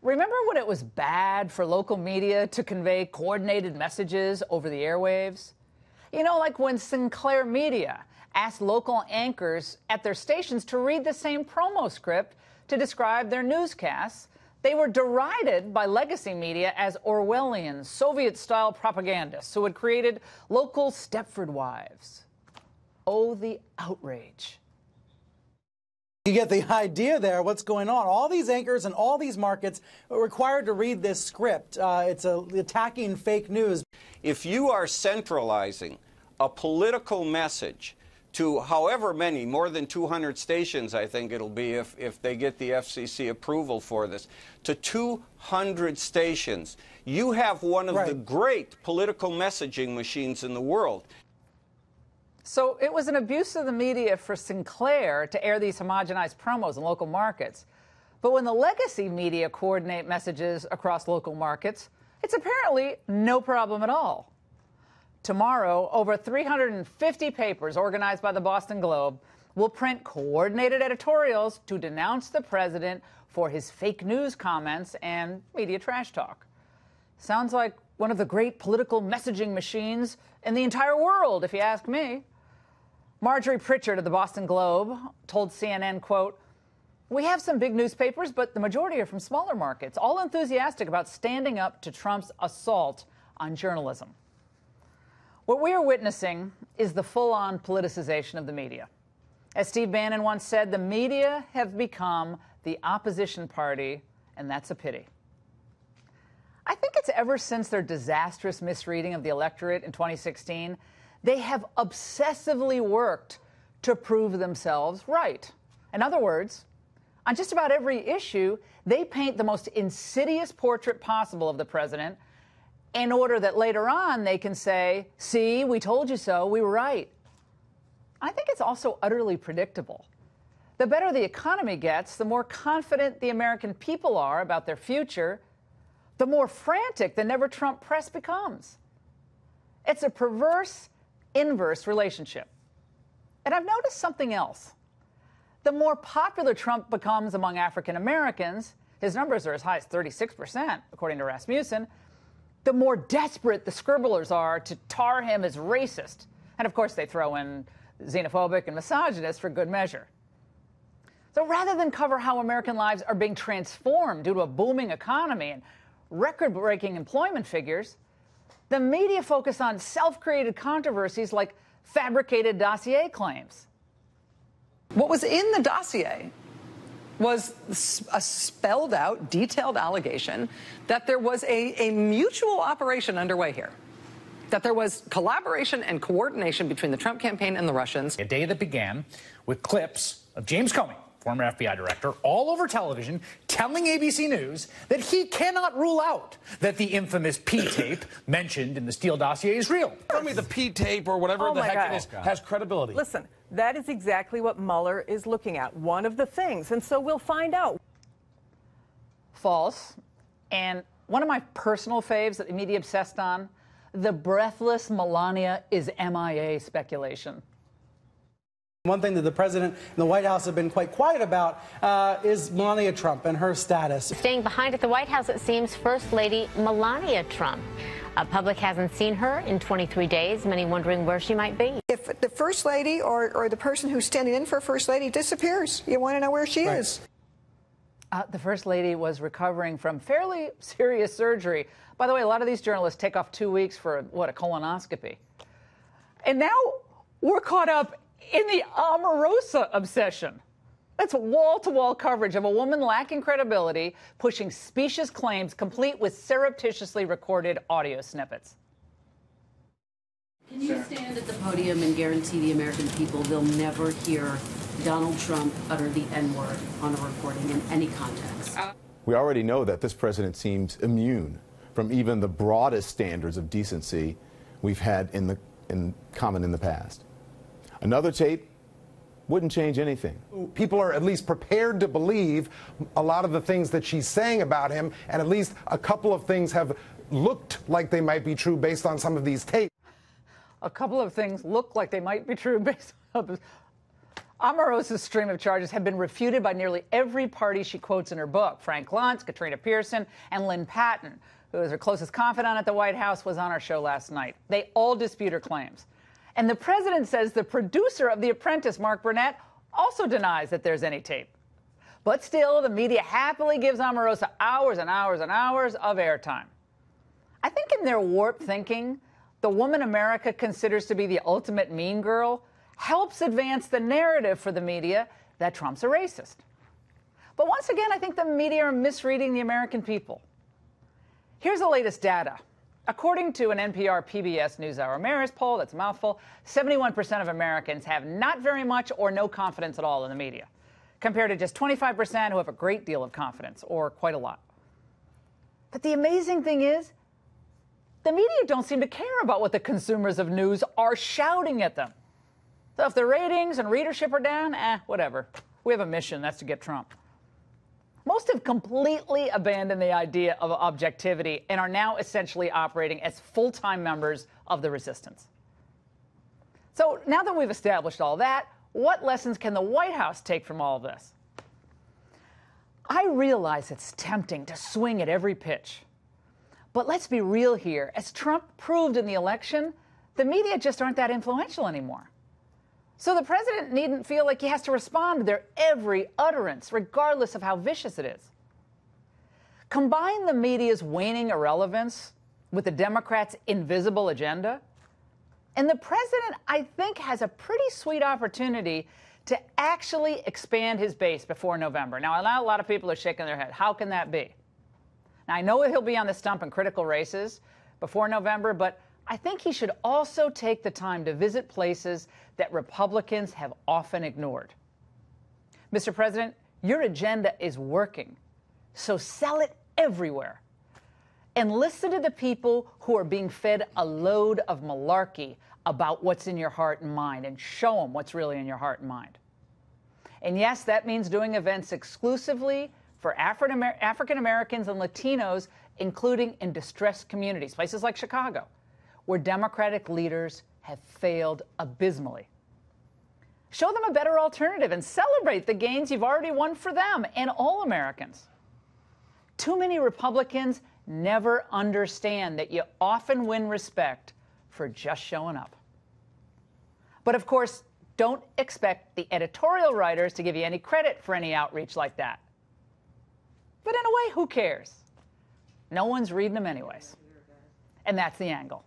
Remember when it was bad for local media to convey coordinated messages over the airwaves? You know, like when Sinclair Media asked local anchors at their stations to read the same promo script to describe their newscasts. They were derided by legacy media as Orwellian, Soviet-style propagandists who had created local Stepford wives. Oh, the outrage. You get the idea there, what's going on. All these anchors and all these markets are required to read this script. It's attacking fake news. If you are centralizing a political message to however many, more than 200 stations, I think it'll be if they get the FCC approval for this, to 200 stations, you have one of the great political messaging machines in the world. So it was an abuse of the media for Sinclair to air these homogenized promos in local markets. But when the legacy media coordinate messages across local markets, it's apparently no problem at all. Tomorrow, over 350 papers organized by the Boston Globe will print coordinated editorials to denounce the president for his fake news comments and media trash talk. Sounds like one of the great political messaging machines in the entire world, if you ask me. Marjorie Pritchard of the Boston Globe told CNN, quote, "We have some big newspapers, but the majority are from smaller markets, all enthusiastic about standing up to Trump's assault on journalism." What we are witnessing is the full-on politicization of the media. As Steve Bannon once said, the media have become the opposition party, and that's a pity. I think it's ever since their disastrous misreading of the electorate in 2016, they have obsessively worked to prove themselves right. In other words, on just about every issue, they paint the most insidious portrait possible of the president in order that later on they can say, "See, we told you so, we were right." I think it's also utterly predictable. The better the economy gets, the more confident the American people are about their future, the more frantic the Never Trump press becomes. It's a perverse, inverse relationship. And I've noticed something else. The more popular Trump becomes among African Americans, his numbers are as high as 36%, according to Rasmussen, the more desperate the scribblers are to tar him as racist. And of course, they throw in xenophobic and misogynist for good measure. So rather than cover how American lives are being transformed due to a booming economy and record-breaking employment figures, the media focus on self-created controversies like fabricated dossier claims. What was in the dossier was a spelled-out, detailed allegation that there was a mutual operation underway here, that there was collaboration and coordination between the Trump campaign and the Russians. A day that began with clips of James Comey, former FBI director, all over television telling ABC News that he cannot rule out that the infamous P tape mentioned in the Steele dossier is real. Tell me the P tape or whatever the heck it is has credibility. Listen, that is exactly what Mueller is looking at, one of the things, and so we'll find out. False. And one of my personal faves that the media obsessed on, the breathless Melania is MIA speculation. One thing that the president and the White House have been quite quiet about is Melania Trump and her status. Staying behind at the White House, it seems, First Lady Melania Trump. Public hasn't seen her in 23 days, many wondering where she might be. If the First Lady or the person who's standing in for First Lady disappears, you want to know where she is. The First Lady was recovering from fairly serious surgery. By the way, a lot of these journalists take off 2 weeks for, what, a colonoscopy. And now we're caught up in the Omarosa obsession. That's wall-to-wall coverage of a woman lacking credibility, pushing specious claims complete with surreptitiously recorded audio snippets. Can you stand at the podium and guarantee the American people they'll never hear Donald Trump utter the N-word on a recording in any context? We already know that this president seems immune from even the broadest standards of decency we've had in common in the past. Another tape wouldn't change anything. People are at least prepared to believe a lot of the things that she's saying about him, and at least a couple of things have looked like they might be true based on some of these tapes. A couple of things look like they might be true based on... Omarosa's stream of charges have been refuted by nearly every party she quotes in her book. Frank Luntz, Katrina Pearson, and Lynn Patton, who is her closest confidant at the White House, was on our show last night. They all dispute her claims. And the president says the producer of The Apprentice, Mark Burnett, also denies that there's any tape. But still, the media happily gives Omarosa hours and hours and hours of airtime. I think in their warped thinking, the woman America considers to be the ultimate mean girl helps advance the narrative for the media that Trump's a racist. But once again, I think the media are misreading the American people. Here's the latest data. According to an NPR PBS NewsHour Marist poll, that's a mouthful, 71% of Americans have not very much or no confidence at all in the media, compared to just 25% who have a great deal of confidence, or quite a lot. But the amazing thing is, the media don't seem to care about what the consumers of news are shouting at them. So if the ratings and readership are down, whatever. We have a mission, that's to get Trump. Most have completely abandoned the idea of objectivity and are now essentially operating as full-time members of the resistance. So now that we've established all that, what lessons can the White House take from all of this? I realize it's tempting to swing at every pitch. But let's be real here. As Trump proved in the election, the media just aren't that influential anymore. So the president needn't feel like he has to respond to their every utterance, regardless of how vicious it is. Combine the media's waning irrelevance with the Democrats' invisible agenda, and the president, I think, has a pretty sweet opportunity to actually expand his base before November. Now, I know a lot of people are shaking their head. How can that be? Now, I know he'll be on the stump in critical races before November, but I think he should also take the time to visit places that Republicans have often ignored. Mr. President, your agenda is working, so sell it everywhere. And listen to the people who are being fed a load of malarkey about what's in your heart and mind, and show them what's really in your heart and mind. And yes, that means doing events exclusively for African Americans and Latinos, including in distressed communities, places like Chicago, where Democratic leaders have failed abysmally. Show them a better alternative and celebrate the gains you've already won for them and all Americans. Too many Republicans never understand that you often win respect for just showing up. But of course, don't expect the editorial writers to give you any credit for any outreach like that. But in a way, who cares? No one's reading them anyways. And that's the angle.